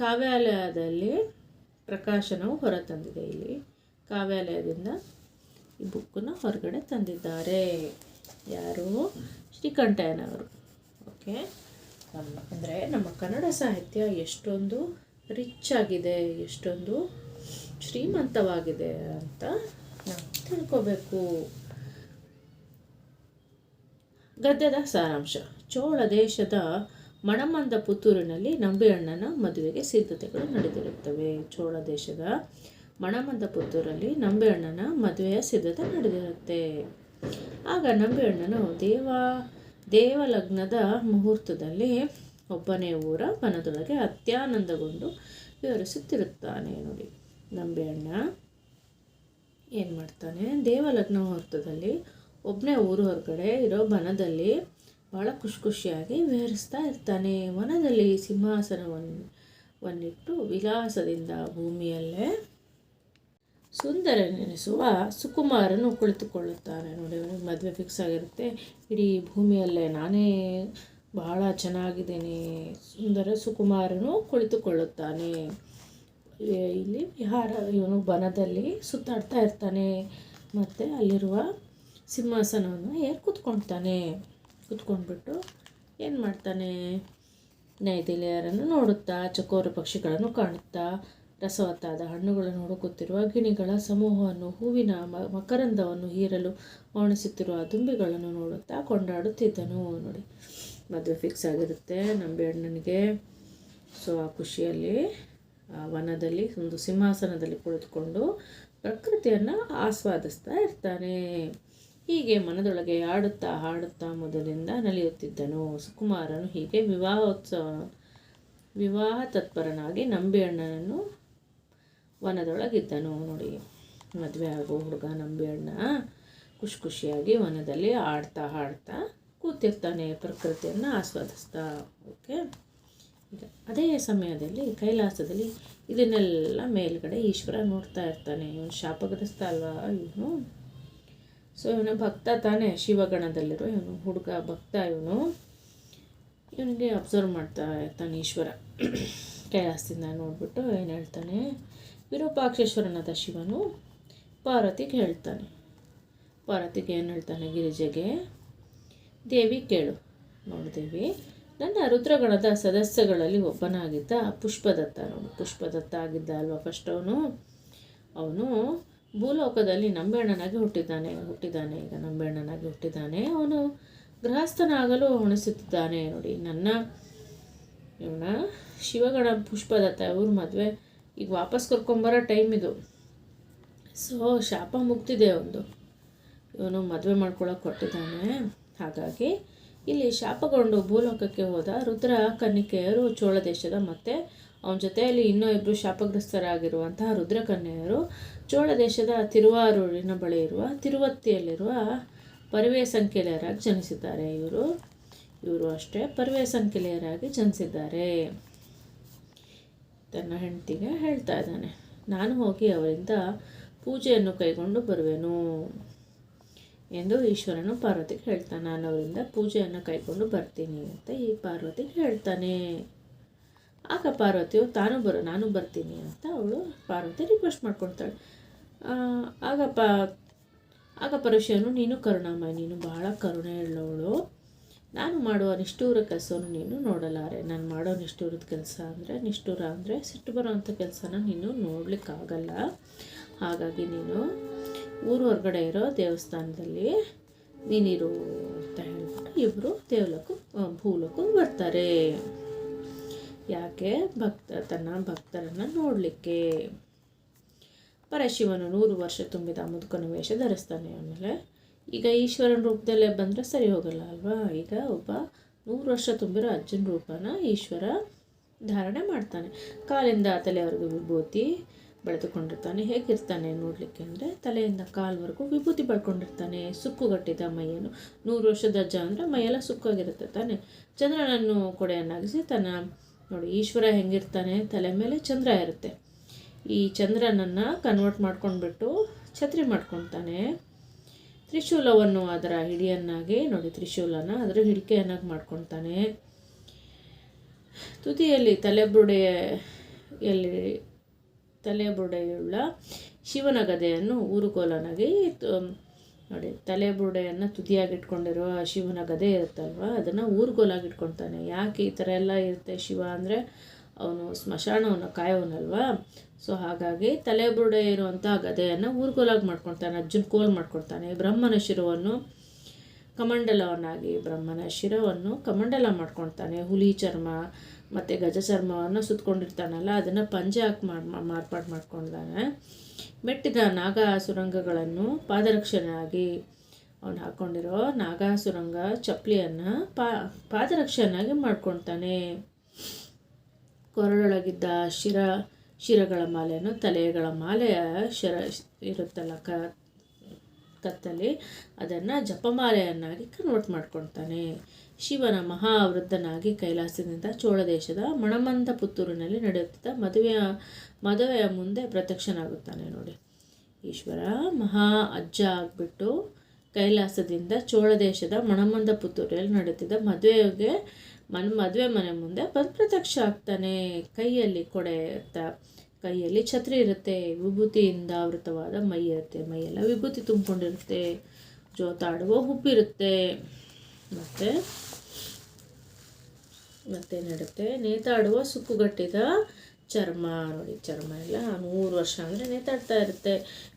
ಕಾವ್ಯಾಲಯದಲ್ಲಿ ಪ್ರಕಾಶನವು ಹೊರತಂದಿದೆ. ಇಲ್ಲಿ ಕಾವ್ಯಾಲಯದಿಂದ ಈ ಬುಕ್ಕನ್ನು ಹೊರಗಡೆ ತಂದಿದ್ದಾರೆ. ಯಾರು? ಶ್ರೀಕಂಠಯ್ಯನವರು. ಓಕೆ, ಅಂದರೆ ನಮ್ಮ ಕನ್ನಡ ಸಾಹಿತ್ಯ ಎಷ್ಟೊಂದು ರಿಚ್ ಆಗಿದೆ, ಎಷ್ಟೊಂದು ಶ್ರೀಮಂತವಾಗಿದೆ ಅಂತ ನಾವು ತಿಳ್ಕೋಬೇಕು. ಗದ್ಯದ ಸಾರಾಂಶ. ಚೋಳ ದೇಶದ ಮಣಮಂದ ಪುತ್ತೂರಿನಲ್ಲಿ ನಂಬಿಯಣ್ಣನ ಮದುವೆಗೆ ಸಿದ್ಧತೆಗಳು ನಡೆದಿರುತ್ತವೆ. ಚೋಳ ದೇಶದ ಮಣಮಂದ ಪುತ್ತೂರಲ್ಲಿ ನಂಬಿಯಣ್ಣನ ಮದುವೆಯ ಸಿದ್ಧತೆ ನಡೆದಿರುತ್ತೆ. ಆಗ ನಂಬಿಯಣ್ಣನು ದೇವಲಗ್ನದ ಮುಹೂರ್ತದಲ್ಲಿ ಒಬ್ಬನೇ ಊರ ವನದೊಳಗೆ ಅತ್ಯಾನಂದಗೊಂಡು ವಿವರಿಸುತ್ತಿರುತ್ತಾನೆ. ನೋಡಿ, ನಂಬಿಯಣ್ಣ ಏನು ಮಾಡ್ತಾನೆ, ದೇವಲಗ್ನ ಮುಹೂರ್ತದಲ್ಲಿ ಒಬ್ಬನೇ ಊರು ಹೊರಗಡೆ ಇರೋ ವನದಲ್ಲಿ ಭಾಳ ಖುಷಿಯಾಗಿ ವಿಹರಿಸ್ತಾ ಇರ್ತಾನೆ. ವನದಲ್ಲಿ ಸಿಂಹಾಸನವನ್ನಿಟ್ಟು ವಿಲಾಸದಿಂದ ಭೂಮಿಯಲ್ಲೇ ಸುಂದರನೆನಿಸುವ ಸುಕುಮಾರನು ಕುಳಿತುಕೊಳ್ಳುತ್ತಾನೆ. ನೋಡಿ, ಅವನಿಗೆ ಮದುವೆ ಫಿಕ್ಸ್ ಆಗಿರುತ್ತೆ. ಇಡೀ ಭೂಮಿಯಲ್ಲೇ ನಾನೇ ಬಹಳ ಚೆನ್ನಾಗಿದ್ದೇನೆ, ಸುಂದರ ಸುಕುಮಾರನು ಕುಳಿತುಕೊಳ್ಳುತ್ತಾನೆ. ಇಲ್ಲಿ ವಿಹಾರ, ಇವನು ವನದಲ್ಲಿ ಸುತ್ತಾಡ್ತಾ ಇರ್ತಾನೆ ಮತ್ತು ಅಲ್ಲಿರುವ ಸಿಂಹಾಸನವನ್ನು ಕೂತ್ಕೊಂಡ್ಬಿಟ್ಟು ಏನು ಮಾಡ್ತಾನೆ, ನೈದಿಲೆಯರನ್ನು ನೋಡುತ್ತಾ, ಚಕೋರ ಪಕ್ಷಿಗಳನ್ನು ಕಾಣುತ್ತಾ, ರಸವತ್ತಾದ ಹಣ್ಣುಗಳನ್ನು ಹುಡುಕುತ್ತಿರುವ ಗಿಣಿಗಳ ಸಮೂಹವನ್ನು, ಹೂವಿನ ಮಕರಂದವನ್ನು ಹೀರಲು ಒಣಸುತ್ತಿರುವ ದುಂಬಿಗಳನ್ನು ನೋಡುತ್ತಾ ಕೊಂಡಾಡುತ್ತಿದ್ದನು. ನೋಡಿ, ಮದುವೆ ಫಿಕ್ಸ್ ಆಗಿರುತ್ತೆ ನಂಬಿಯಣ್ಣನಿಗೆ. ಸೊ ಆ ಖುಷಿಯಲ್ಲಿ ವನದಲ್ಲಿ ಒಂದು ಸಿಂಹಾಸನದಲ್ಲಿ ಕುಳಿತುಕೊಂಡು ಪ್ರಕೃತಿಯನ್ನು ಆಸ್ವಾದಿಸ್ತಾ ಇರ್ತಾನೆ. ಹೀಗೆ ಮನದೊಳಗೆ ಹಾಡುತ್ತಾ ಮೊದಲಿಂದ ನಲಿಯುತ್ತಿದ್ದನು. ಸುಕುಮಾರನು ಹೀಗೆ ವಿವಾಹ ತತ್ಪರನಾಗಿ ನಂಬಿಯಣ್ಣನನ್ನು ವನದೊಳಗಿದ್ದನು. ನೋಡಿ, ಮದುವೆ ಆಗೋ ಹುಡುಗ ನಂಬಿಯಣ್ಣ ಖುಷಿಯಾಗಿ ವನದಲ್ಲಿ ಹಾಡ್ತಾ ಕೂತಿರ್ತಾನೆ, ಪ್ರಕೃತಿಯನ್ನು ಆಸ್ವಾದಿಸ್ತಾ. ಓಕೆ, ಈಗ ಅದೇ ಸಮಯದಲ್ಲಿ ಕೈಲಾಸದಲ್ಲಿ ಇದನ್ನೆಲ್ಲ ಮೇಲ್ಗಡೆ ಈಶ್ವರ ನೋಡ್ತಾ ಇರ್ತಾನೆ. ಇವನು ಶಾಪಗ್ರಸ್ತ ಅಲ್ವಾ ಇವನು? ಸೊ ಇವನು ಭಕ್ತ ತಾನೇ, ಶಿವಗಣದಲ್ಲಿರೋ ಇವನು ಹುಡುಗ ಭಕ್ತ. ಇವನಿಗೆ ಅಬ್ಸರ್ವ್ ಮಾಡ್ತಾ ಇರ್ತಾನೆ ಈಶ್ವರ. ಕೈಲಾಸದಿಂದ ನೋಡ್ಬಿಟ್ಟು ಏನು ಹೇಳ್ತಾನೆ, ವಿರೂಪಾಕ್ಷೇಶ್ವರನಾದ ಶಿವನು ಪಾರ್ವತಿಗೆ ಹೇಳ್ತಾನೆ. ಪಾರ್ವತಿಗೆ ಏನು ಹೇಳ್ತಾನೆ, ಗಿರಿಜೆಗೆ, ದೇವಿ ಕೇಳು, ನೋಡು ದೇವಿ, ನನ್ನ ರುದ್ರಗಣದ ಸದಸ್ಯಗಳಲ್ಲಿ ಒಬ್ಬನಾಗಿದ್ದ ಪುಷ್ಪದತ್ತ. ನೋಡಿ, ಪುಷ್ಪದತ್ತ ಆಗಿದ್ದ ಅಲ್ವಾ ಫಸ್ಟ್ ಅವನು ಭೂಲೋಕದಲ್ಲಿ ನಂಬಿಯಣ್ಣನಾಗಿ ಹುಟ್ಟಿದ್ದಾನೆ. ಈಗ ನಂಬಿಯಣ್ಣನಾಗಿ ಹುಟ್ಟಿದ್ದಾನೆ. ಅವನು ಗೃಹಸ್ಥನಾಗಲು ಹೊಣಿಸುತ್ತಿದ್ದಾನೆ. ನೋಡಿ, ಇವನ ಶಿವಗಣ ಪುಷ್ಪದತ್ತ ಇವ್ರ ಮದುವೆ ಈಗ ವಾಪಸ್ ಕರ್ಕೊಂಬರೋ ಟೈಮ್ ಇದು. ಸೊ ಶಾಪ ಮುಗ್ದಿದೆ ಇವನು ಮದುವೆ ಮಾಡ್ಕೊಳ್ಳೋಕೆ ಕೊಟ್ಟಿದ್ದಾನೆ. ಹಾಗಾಗಿ ಇಲ್ಲಿ ಶಾಪಗೊಂಡು ಭೂಲೋಕಕ್ಕೆ ಹೋದ ರುದ್ರ ಕನ್ನಿಕೆಯರು ಚೋಳ ದೇಶದ ಮತ್ತು ಅವನ ಜೊತೆಯಲ್ಲಿ ಇನ್ನೂ ಇಬ್ಬರು ಶಾಪಗ್ರಸ್ತರಾಗಿರುವಂತಹ ರುದ್ರಕನ್ಯೆಯರು ಚೋಳ ದೇಶದ ತಿರುವಾರೂರಿನ ಬಳಿ ಇರುವ ತಿರುವತ್ತಿಯಲ್ಲಿರುವ ಪರಿವೇಸಂಕೆಲೆಯರಾಗಿ ಜನಿಸಿದ್ದಾರೆ. ಇವರು ಅಷ್ಟೇ ಪರಿವೇಸಂಕೆಲೆಯರಾಗಿ ಜನಿಸಿದ್ದಾರೆ. ತನ್ನ ಹೆಂಡತಿಗೆ ಹೇಳ್ತಾ ಇದ್ದಾನೆ, ನಾನು ಹೋಗಿ ಅವರಿಂದ ಪೂಜೆಯನ್ನು ಕೈಗೊಂಡು ಬರುವೆನು ಎಂದು ಈಶ್ವರನು ಪಾರ್ವತಿಗೆ ಹೇಳ್ತಾನೆ. ನಾನು ಅವರಿಂದ ಪೂಜೆಯನ್ನು ಕೈಗೊಂಡು ಬರ್ತೀನಿ ಅಂತ ಈ ಪಾರ್ವತಿಗೆ ಹೇಳ್ತಾನೆ. ಆಗ ಪಾರ್ವತಿಯು ನಾನು ಬರ್ತೀನಿ ಅಂತ ಅವಳು ಪಾರ್ವತಿ ರಿಕ್ವೆಸ್ಟ್ ಮಾಡ್ಕೊಳ್ತಾಳೆ. ಆಗ ಪರಶಿವನು, ನೀನು ಕರುಣಾಮಯ, ನೀನು ಬಹಳ ಕರುಣೆ ಉಳ್ಳವಳು, ನಾನು ಮಾಡುವ ನಿಷ್ಠೂರ ಕೆಲಸವನ್ನು ನೀನು ನೋಡಲಾರೆ. ನಾನು ಮಾಡೋ ನಿಷ್ಠೂರ ಅಂದರೆ ಸಿಟ್ಟು ಬರೋವಂಥ ಕೆಲಸನ ನೀನು ನೋಡಲಿಕ್ಕಾಗಲ್ಲ. ಹಾಗಾಗಿ ನೀನು ಊರು ಹೊರಗಡೆ ಇರೋ ದೇವಸ್ಥಾನದಲ್ಲಿ ನೀನಿರು ಅಂತ ಹೇಳ್ಬಿಟ್ಟು ಇಬ್ಬರು ಭೂಲೋಕಕ್ಕೆ ಬರ್ತಾರೆ. ಯಾಕೆ? ತನ್ನ ಭಕ್ತರನ್ನು ನೋಡಲಿಕ್ಕೆ. ಪರಶಿವನು 100 ವರ್ಷ ತುಂಬಿದ ಮುದುಕನ ವೇಷ ಧರಿಸ್ತಾನೆ. ಆಮೇಲೆ ಈಗ ಈಶ್ವರನ ರೂಪದಲ್ಲೇ ಬಂದರೆ ಸರಿ ಹೋಗಲ್ಲ ಅಲ್ವಾ? ಈಗ ಒಬ್ಬ 100 ವರ್ಷ ತುಂಬಿರೋ ಅಜ್ಜನ ರೂಪನ ಈಶ್ವರ ಧಾರಣೆ ಮಾಡ್ತಾನೆ. ಕಾಲಿಂದ ತಲೆಯವರೆಗೂ ವಿಭೂತಿ ಬೆಳೆದುಕೊಂಡಿರ್ತಾನೆ. ಹೇಗಿರ್ತಾನೆ ನೋಡಲಿಕ್ಕೆ ಅಂದರೆ, ತಲೆಯಿಂದ ಕಾಲ್ವರೆಗೂ ವಿಭೂತಿ ಬೆಳ್ಕೊಂಡಿರ್ತಾನೆ. ಸುಕ್ಕುಗಟ್ಟಿದ ಮೈಯನ್ನು, 100 ವರ್ಷದ ಅಜ್ಜ ಅಂದರೆ ಮೈಯೆಲ್ಲ ಸುಕ್ಕಾಗಿರುತ್ತೆ ತಾನೆ. ಚಂದ್ರನನ್ನು ಕೊಡೆಯನ್ನಾಗಿಸಿ ನೋಡಿ ಈಶ್ವರ ಹೆಂಗಿರ್ತಾನೆ, ತಲೆ ಮೇಲೆ ಚಂದ್ರ ಇರುತ್ತೆ. ಈ ಚಂದ್ರನನ್ನು ಕನ್ವರ್ಟ್ ಮಾಡ್ಕೊಂಡ್ಬಿಟ್ಟು ಛತ್ರಿ ಮಾಡ್ಕೊತಾನೆ. ತ್ರಿಶೂಲವನ್ನು ಅದರ ಹಿಡಿಯನ್ನಾಗಿ ತ್ರಿಶೂಲನ ಅದರ ಹಿಡಿಕೆಯನ್ನಾಗಿ ಮಾಡ್ಕೊತಾನೆ. ತುದಿಯಲ್ಲಿ ತಲೆಬುರುಡೆಯುಳ್ಳ ಶಿವನ ಗದೆಯನ್ನು ಊರುಕೋಲನಾಗಿ ತಲೆಬುರುಡೆಯನ್ನು ತುದಿಯಾಗಿಟ್ಕೊಂಡಿರುವ ಶಿವನ ಗದೆ ಇರುತ್ತಲ್ವ, ಅದನ್ನು ಊರುಗೋಲಾಗಿ ಇಟ್ಕೊತಾನೆ. ಯಾಕೆ ಈ ಥರ ಎಲ್ಲ ಇರುತ್ತೆ ಶಿವ ಅಂದರೆ, ಅವನು ಸ್ಮಶಾನವನ್ನು ಕಾಯೋನಲ್ವ. ಸೊ ಹಾಗಾಗಿ ತಲೆಬುರುಡೆ ಇರುವಂಥ ಗದೆಯನ್ನು ಊರುಗೋಲಾಗಿ ಮಾಡ್ಕೊಳ್ತಾನೆ, ಅಜ್ಜನ ಕೋಲ್ ಮಾಡ್ಕೊಳ್ತಾನೆ. ಬ್ರಹ್ಮನ ಶಿರವನ್ನು ಕಮಂಡಲ ಮಾಡ್ಕೊಳ್ತಾನೆ. ಹುಲಿ ಚರ್ಮ ಮತ್ತು ಗಜ ಚರ್ಮವನ್ನು ಸುತ್ತಕೊಂಡಿರ್ತಾನಲ್ಲ, ಅದನ್ನು ಪಂಜೆ ಹಾಕಿ ಮಾರ್ಪಾಡು ಮಾಡ್ಕೊಳ್ತಾನೆ. ಮೆಟ್ಟಿದ ನಾಗಾಸುರಂಗಗಳನ್ನು ಪಾದರಕ್ಷೆಯಾಗಿ ಅವನು ಹಾಕ್ಕೊಂಡಿರೋ ನಾಗಾಸುರಂಗ ಚಪ್ಪಲಿಯನ್ನು ಪಾದರಕ್ಷೆಯನ್ನಾಗಿ ಮಾಡ್ಕೊಳ್ತಾನೆ. ಕೊರಳೊಳಗಿದ್ದ ಶಿರಗಳ ಮಾಲೆಯನ್ನು ತಲೆಗಳ ಮಾಲೆಯ ಇರುತ್ತಲ್ಲ ಕತ್ತಲ್ಲಿ, ಅದನ್ನು ಜಪಮಾಲೆಯನ್ನಾಗಿ ಕನ್ವರ್ಟ್ ಮಾಡ್ಕೊಳ್ತಾನೆ. ಶಿವನ ಮಹಾವೃದ್ಧನಾಗಿ ಕೈಲಾಸದಿಂದ ಚೋಳ ದೇಶದ ಮಣಮಂದ ಪುತ್ತೂರಿನಲ್ಲಿ ನಡೆಯುತ್ತಿದ್ದ ಮದುವೆಯ ಮುಂದೆ ಪ್ರತ್ಯಕ್ಷನಾಗುತ್ತಾನೆ. ನೋಡಿ, ಈಶ್ವರ ಮಹಾ ಅಜ್ಜ ಆಗಿಬಿಟ್ಟು ಕೈಲಾಸದಿಂದ ಚೋಳ ದೇಶದ ಮಣಮಂದ ಪುತ್ತೂರಿನಲ್ಲಿ ನಡೆಯುತ್ತಿದ್ದ ಮದುವೆ ಮನೆ ಮುಂದೆ ಪ್ರತ್ಯಕ್ಷ ಆಗ್ತಾನೆ. ಕೈಯಲ್ಲಿ ಕೊಡೆ ಕೈಯಲ್ಲಿ ಛತ್ರಿ ಇರುತ್ತೆ. ವಿಭೂತಿಯಿಂದ ಆವೃತವಾದ ಮೈ ಇರುತ್ತೆ. ಮೈಯೆಲ್ಲ ವಿಭೂತಿ ತುಂಬಿಕೊಂಡಿರುತ್ತೆ. ಜೋತಾಡುವ ಹುಬ್ಬಿರುತ್ತೆ. ಮತ್ತೆ ನಡುತ್ತೆ ನೇತಾಡುವ ಸುಕ್ಕುಗಟ್ಟಿದ ಚರ್ಮ. ನೋಡಿ, ಚರ್ಮ ಎಲ್ಲ 100 ವರ್ಷ ಅಂದರೆ ನೇತಾಡ್ತಾ ಇರುತ್ತೆ.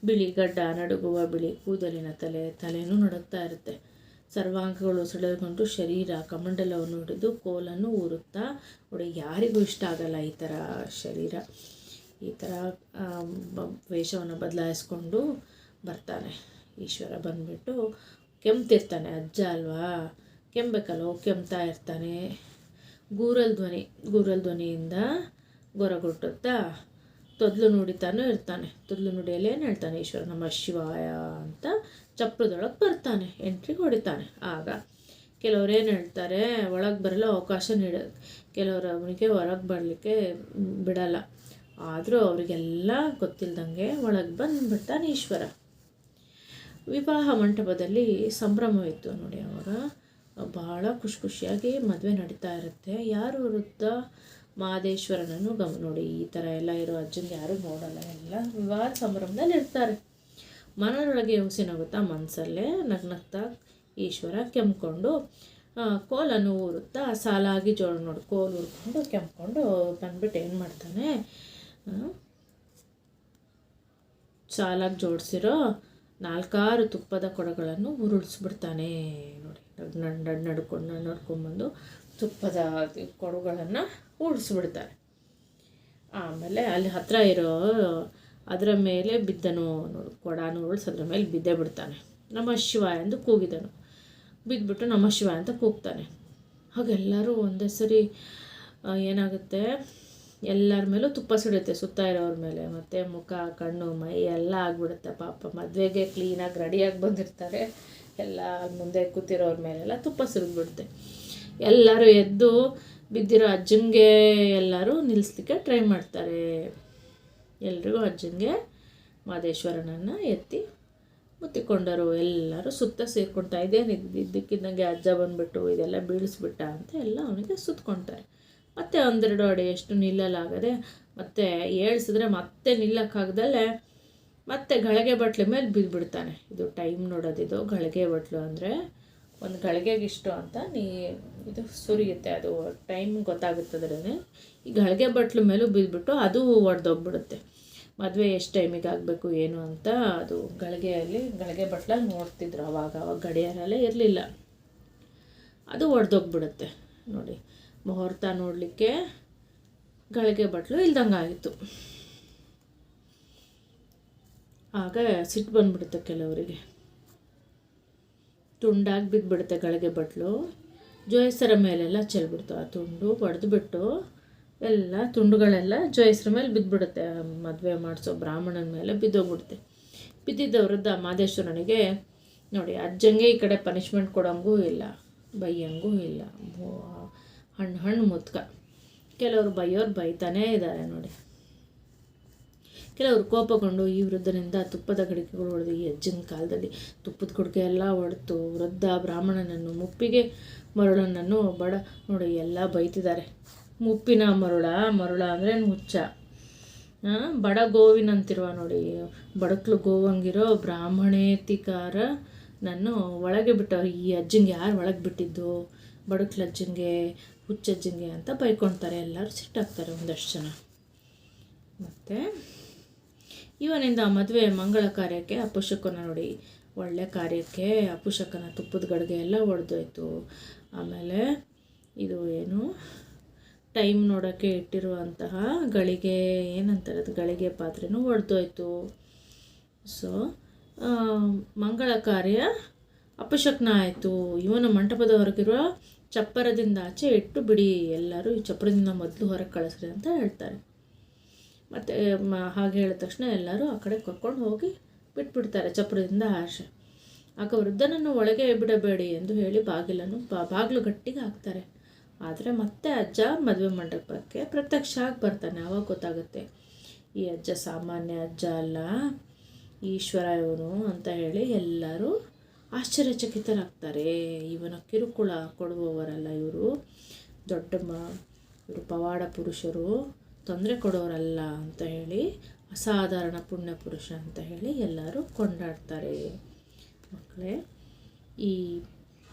ಬಿಳಿ ಗಡ್ಡ, ನಡುಗುವ ಬಿಳಿ ಕೂದಲಿನ ತಲೆನೂ ನಡುಗ್ತಾ ಇರುತ್ತೆ. ಸರ್ವಾಂಗಗಳು ಸೆಳೆದುಕೊಂಡು ಶರೀರ ಕಮಂಡಲವನ್ನು ಹಿಡಿದು ಕೋಲನ್ನು ಊರುತ್ತಾ, ನೋಡಿ ಯಾರಿಗೂ ಇಷ್ಟ ಆಗಲ್ಲ ಈ ಥರ ಶರೀರ. ಈ ಥರ ವೇಷವನ್ನು ಬದಲಾಯಿಸ್ಕೊಂಡು ಬರ್ತಾನೆ ಈಶ್ವರ. ಬಂದುಬಿಟ್ಟು ಕೆಮ್ತಿರ್ತಾನೆ. ಅಜ್ಜ ಅಲ್ವಾ, ಕೆಮ್ಮಬೇಕಲ್ವ, ಕೆಮ್ತಾ ಇರ್ತಾನೆ. ಗೂರಲ್ ಧ್ವನಿಯಿಂದ ಗೊರಗೊಟ್ಟುತ್ತಾ ತೊದ್ಲು ನುಡಿತಾನೂ ಇರ್ತಾನೆ. ತೊದ್ಲು ನುಡಿಯಲ್ಲಿ ಏನು ಹೇಳ್ತಾನೆ ಈಶ್ವರ, ನಮಃ ಶಿವಾಯ ಅಂತ ಚಪ್ರದೊಳಗೆ ಬರ್ತಾನೆ, ಎಂಟ್ರಿಗೆ ಹೊಡಿತಾನೆ. ಆಗ ಕೆಲವ್ರು ಏನು ಹೇಳ್ತಾರೆ, ಒಳಗೆ ಬರಲು ಅವಕಾಶ ನೀಡೋದು, ಕೆಲವರು ಅವನಿಗೆ ಹೊರಗೆ ಬರಲಿಕ್ಕೆ ಬಿಡಲ್ಲ. ಆದರೂ ಅವರಿಗೆಲ್ಲ ಗೊತ್ತಿಲ್ಲದಂಗೆ ಒಳಗೆ ಬಂದುಬಿಡ್ತಾನೆ ಈಶ್ವರ. ವಿವಾಹ ಮಂಟಪದಲ್ಲಿ ಸಂಭ್ರಮವಿತ್ತು ನೋಡಿ. ಅವಾಗ ಬಹಳ ಖುಷಿಯಾಗಿ ಮದುವೆ ನಡೀತಾ ಇರುತ್ತೆ. ಯಾರು ವೃದ್ಧ ಮಹದೇಶ್ವರನನ್ನು ನೋಡಿ, ಈ ಥರ ಎಲ್ಲ ಇರೋ ಅಜ್ಜನಿಗೆ ಯಾರೂ ನೋಡಲ್ಲ. ಎಲ್ಲ ವಿವಾಹ ಸಂಭ್ರಮದಲ್ಲಿ ಇರ್ತಾರೆ. ಮನದೊಳಗೆ ಹುಸಿನಗುತ್ತಾ ಮನಸ್ಸಲ್ಲೇ ನಗ್ನಗ್ತಾ ಈಶ್ವರ ಕೆಮ್ಕೊಂಡು ಕೋಲನ್ನು ಊರುತ್ತಾ ಸಾಲಾಗಿ ಕೋಲು ಉರ್ಕೊಂಡು ಕೆಮ್ಕೊಂಡು ಬಂದ್ಬಿಟ್ಟು ಏನು ಮಾಡ್ತಾನೆ, ಸಾಲಾಗಿ ಜೋಡಿಸಿರೋ 4 ತುಪ್ಪದ ಕೊಡಗಳನ್ನು ಉರುಳಿಸ್ಬಿಡ್ತಾನೆ. ನೋಡಿ, ನಡ್ಕೊಂಡ್ಬಂದು ತುಪ್ಪದ ಕೊಡಗಳನ್ನು ಉರುಳಿಸ್ಬಿಡ್ತಾನೆ. ಆಮೇಲೆ ಅಲ್ಲಿ ಹತ್ತಿರ ಇರೋ ಅದರ ಮೇಲೆ ಬಿದ್ದನು. ನೋಡಿ, ಕೊಡಾನು ಉರುಳಿಸಿ ಅದರ ಮೇಲೆ ಬಿದ್ದೇ ಬಿಡ್ತಾನೆ. ನಮಃ ಶಿವಾಯ ಎಂದು ಕೂಗಿದನು. ಬಿದ್ದುಬಿಟ್ಟು ನಮಃ ಶಿವಾಯ ಅಂತ ಕೂಗ್ತಾನೆ. ಹಾಗೆಲ್ಲರೂ ಒಂದೇ ಸರಿ ಏನಾಗುತ್ತೆ, ಎಲ್ಲರ ಮೇಲೂ ತುಪ್ಪ ಸಿಡುತ್ತೆ, ಸುತ್ತ ಇರೋರ ಮೇಲೆ. ಮತ್ತು ಮುಖ, ಕಣ್ಣು, ಮೈ ಎಲ್ಲ ಆಗಿಬಿಡುತ್ತೆ. ಪಾಪ ಮದುವೆಗೆ ಕ್ಲೀನಾಗಿ ರೆಡಿಯಾಗಿ ಬಂದಿರ್ತಾರೆ. ಎಲ್ಲ ಮುಂದೆ ಕೂತಿರೋರ ಮೇಲೆಲ್ಲ ತುಪ್ಪ ಸಿಡಿದ್ಬಿಡುತ್ತೆ. ಎಲ್ಲರೂ ಎದ್ದು ಬಿದ್ದಿರೋ ಅಜ್ಜನಿಗೆ ಎಲ್ಲರೂ ನಿಲ್ಲಿಸ್ಲಿಕ್ಕೆ ಟ್ರೈ ಮಾಡ್ತಾರೆ. ಎಲ್ರಿಗೂ ಅಜ್ಜನಿಗೆ ಮಾದೇಶ್ವರನನ್ನು ಎತ್ತಿ ಮುತ್ತಿಕೊಂಡರು. ಎಲ್ಲರೂ ಸುತ್ತ ಸೇರ್ಕೊಳ್ತಾ ಇದ್ದಕ್ಕಿದ್ದಂಗೆ ಅಜ್ಜ ಬಂದುಬಿಟ್ಟು ಇದೆಲ್ಲ ಬೀಳಿಸ್ಬಿಟ್ಟ ಅಂತ ಎಲ್ಲ ಅವನಿಗೆ ಸುತ್ಕೊಳ್ತಾರೆ. ಮತ್ತೆ ಒಂದೆರಡು ಅಡಿಯಷ್ಟು ನಿಲ್ಲಲಾಗದೆ ಮತ್ತೆ ಏಳ್ಸಿದ್ರೆ ಮತ್ತೆ ನಿಲ್ಲಕ್ಕಾಗ್ದಲ್ಲೇ ಮತ್ತೆ ಗಳಿಗೆ ಬಟ್ಲೆ ಮೇಲೆ ಬಿದ್ದುಬಿಡ್ತಾನೆ. ಇದು ಟೈಮ್ ನೋಡೋದಿದು. ಗಳಿಗೆ ಬಟ್ಲು ಅಂದರೆ ಒಂದು ಗಳಿಗೆಗಿಷ್ಟು ಅಂತ ಇದು ಸುರಿಯುತ್ತೆ, ಅದು ಟೈಮ್ ಗೊತ್ತಾಗುತ್ತದ್ರೇ. ಈ ಗಳಿಗೆ ಬಟ್ಲು ಮೇಲೂ ಬಿದ್ದುಬಿಟ್ಟು ಅದು ಒಡೆದೋಗ್ಬಿಡುತ್ತೆ. ಮದುವೆ ಎಷ್ಟು ಟೈಮಿಗೆ ಆಗಬೇಕು ಏನು ಅಂತ ಅದು ಗಳಿಗೆ ಬಟ್ಲಲ್ಲಿ ನೋಡ್ತಿದ್ರು. ಅವಾಗ ಗಡಿಯಾರಲ್ಲೇ ಇರಲಿಲ್ಲ, ಅದು ಒಡೆದೋಗ್ಬಿಡುತ್ತೆ. ನೋಡಿ, ಮುಹೂರ್ತ ನೋಡಲಿಕ್ಕೆ ಗಳಿಗೆ ಬಟ್ಲು ಇಲ್ದಂಗೆ ಆಗಿತ್ತು. ಆಗ ಸಿಟ್ಟು ಬಂದುಬಿಡುತ್ತೆ ಕೆಲವರಿಗೆ. ತುಂಡಾಗಿ ಬಿದ್ದುಬಿಡುತ್ತೆ ಗಳಿಗೆ ಬಟ್ಲು. ಜೋಯಿಸರ ಮೇಲೆಲ್ಲ ಚೆಲ್ಬಿಡ್ತು. ಆ ತುಂಡು ಹೊಡೆದ್ಬಿಟ್ಟು ಎಲ್ಲ ತುಂಡುಗಳೆಲ್ಲ ಜೋಯಿಸ್ರ ಮೇಲೆ ಬಿದ್ದುಬಿಡುತ್ತೆ. ಮದುವೆ ಮಾಡಿಸೋ ಬ್ರಾಹ್ಮಣನ ಮೇಲೆ ಬಿದ್ದೋಗ್ಬಿಡುತ್ತೆ. ಬಿದ್ದಿದ್ದ ವೃದ್ಧ ಮಾದೇಶ್ವರನಿಗೆ ನೋಡಿ, ಅಜ್ಜಂಗೆ ಈ ಕಡೆ ಪನಿಷ್ಮೆಂಟ್ ಕೊಡೋಂಗೂ ಇಲ್ಲ, ಬೈಯಂಗೂ ಇಲ್ಲ. ಹಣ್ಣು ಮುತ್ಕ. ಕೆಲವರು ಬೈಯೋರು ಬೈತಾನೇ ಇದ್ದಾರೆ ನೋಡಿ. ಕೆಲವರು ಕೋಪಗೊಂಡು ಈ ವೃದ್ಧನಿಂದ ತುಪ್ಪದ ಗಡಿಗೆಗಳು ಹೊಡೆದು, ಈ ಅಜ್ಜನ ಕಾಲದಲ್ಲಿ ತುಪ್ಪದ ಗುಡಿಗೆ ಎಲ್ಲ ಹೊಡೆದು ವೃದ್ಧ ಬ್ರಾಹ್ಮಣನನ್ನು, ಮುಪ್ಪಿಗೆ ಮರುಳನನ್ನು ನೋಡಿ ಎಲ್ಲ ಬೈತಿದ್ದಾರೆ. ಮುಪ್ಪಿನ ಮರುಳ ಅಂದರೆ ಹುಚ್ಚ. ಬಡ ಗೋವಿನಂತಿರುವ ನೋಡಿ, ಬಡಕ್ಲು ಗೋವಂಗಿರೋ ಬ್ರಾಹ್ಮಣೇತಿಕಾರ ನಾನು ಒಳಗೆ ಬಿಟ್ಟವ್ರು. ಈ ಅಜ್ಜಂಗೆ ಯಾರು ಒಳಗೆ ಬಿಟ್ಟಿದ್ದು? ಬಡಕ್ಲ ಅಜ್ಜಂಗೆ, ಹುಚ್ಚಜ್ಜಂಗೆ ಅಂತ ಬೈಕೊಳ್ತಾರೆ. ಎಲ್ಲರೂ ಸಿಟ್ಟಾಗ್ತಾರೆ ಒಂದಷ್ಟು ಜನ. ಮತ್ತು ಇವನಿಂದ ಮದುವೆ ಮಂಗಳ ಕಾರ್ಯಕ್ಕೆ ಅಪಶಕನ ನೋಡಿ, ಒಳ್ಳೆ ಕಾರ್ಯಕ್ಕೆ ಅಪಶಕನ ತುಪ್ಪದ ಗಡಿಗೆ ಎಲ್ಲ ಒಡೆದೋಯ್ತು. ಆಮೇಲೆ ಇದು ಏನು ಟೈಮ್ ನೋಡೋಕ್ಕೆ ಇಟ್ಟಿರುವಂತಹ ಗಳಿಗೆ, ಏನಂತಾರೆ ಅದು, ಗಳಿಗೆ ಪಾತ್ರೆನೂ ಒಡೆದೋಯ್ತು. ಸೊ ಮಂಗಳ ಕಾರ್ಯ ಅಪಶಕ್ನ ಆಯಿತು. ಇವನ ಮಂಟಪದ ಹೊರಗಿರುವ ಚಪ್ಪರದಿಂದ ಆಚೆ ಇಟ್ಟು ಬಿಡಿ, ಎಲ್ಲರೂ ಈ ಚಪ್ಪರದಿಂದ ಮೊದಲು ಹೊರಗೆ ಕಳಿಸ್ರಿ ಅಂತ ಹೇಳ್ತಾರೆ. ಮತ್ತು ಹಾಗೆ ಹೇಳಿದ ತಕ್ಷಣ ಎಲ್ಲರೂ ಆ ಕಡೆ ಕರ್ಕೊಂಡು ಹೋಗಿ ಬಿಟ್ಬಿಡ್ತಾರೆ ಚಪ್ಪರದಿಂದ ಆಚೆ. ಆಗ ವೃದ್ಧನನ್ನು ಒಳಗೆ ಬಿಡಬೇಡಿ ಎಂದು ಹೇಳಿ ಬಾಗಿಲು ಗಟ್ಟಿಗೆ ಹಾಕ್ತಾರೆ. ಆದರೆ ಮತ್ತೆ ಅಜ್ಜ ಮದುವೆ ಮಂಟಪಕ್ಕೆ ಪ್ರತ್ಯಕ್ಷ ಆಗಿ ಬರ್ತಾನೆ. ಆವಾಗ ಗೊತ್ತಾಗುತ್ತೆ ಈ ಅಜ್ಜ ಸಾಮಾನ್ಯ ಅಜ್ಜ ಅಲ್ಲ, ಈಶ್ವರ ಇವನು ಅಂತ ಹೇಳಿ ಎಲ್ಲರೂ ಆಶ್ಚರ್ಯಚಕಿತರಾಗ್ತಾರೆ. ಇವನ ಕಿರುಕುಳ ಕೊಡುವವರಲ್ಲ ಇವರು, ಇವರು ಪವಾಡ ಪುರುಷರು, ತೊಂದರೆ ಕೊಡೋರಲ್ಲ ಅಂತ ಹೇಳಿ, ಅಸಾಧಾರಣ ಪುಣ್ಯ ಪುರುಷ ಅಂತ ಹೇಳಿ ಎಲ್ಲರೂ ಕೊಂಡಾಡ್ತಾರೆ. ಮಕ್ಕಳೇ, ಈ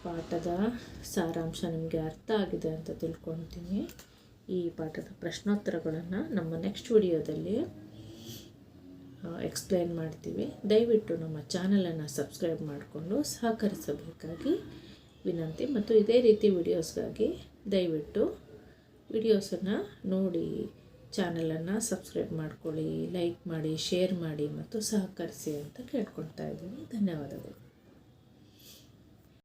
ಪಾಠದ ಸಾರಾಂಶ ನಿಮಗೆ ಅರ್ಥ ಆಗಿದೆ ಅಂತ ತಿಳ್ಕೊಳ್ತೀನಿ. ಈ ಪಾಠದ ಪ್ರಶ್ನೋತ್ತರಗಳನ್ನು ನಮ್ಮ ನೆಕ್ಸ್ಟ್ ವಿಡಿಯೋದಲ್ಲಿ ಎಕ್ಸ್ಪ್ಲೈನ್ ಮಾಡ್ತೀವಿ. ದಯವಿಟ್ಟು ನಮ್ಮ ಚಾನಲನ್ನು ಸಬ್ಸ್ಕ್ರೈಬ್ ಮಾಡಿಕೊಂಡು ಸಹಕರಿಸಬೇಕಾಗಿ ವಿನಂತಿ. ಮತ್ತು ಇದೇ ರೀತಿ ವಿಡಿಯೋಸ್ಗಾಗಿ ದಯವಿಟ್ಟು ವಿಡಿಯೋಸನ್ನು ನೋಡಿ ಚಾನಲನ್ನು ಸಬ್ಸ್ಕ್ರೈಬ್ ಮಾಡ್ಕೊಳ್ಳಿ, ಲೈಕ್ ಮಾಡಿ, ಶೇರ್ ಮಾಡಿ ಮತ್ತು ಸಹಕರಿಸಿ ಅಂತ ಕೇಳ್ಕೊಳ್ತಾ ಇದ್ದೀನಿ. ಧನ್ಯವಾದಗಳು.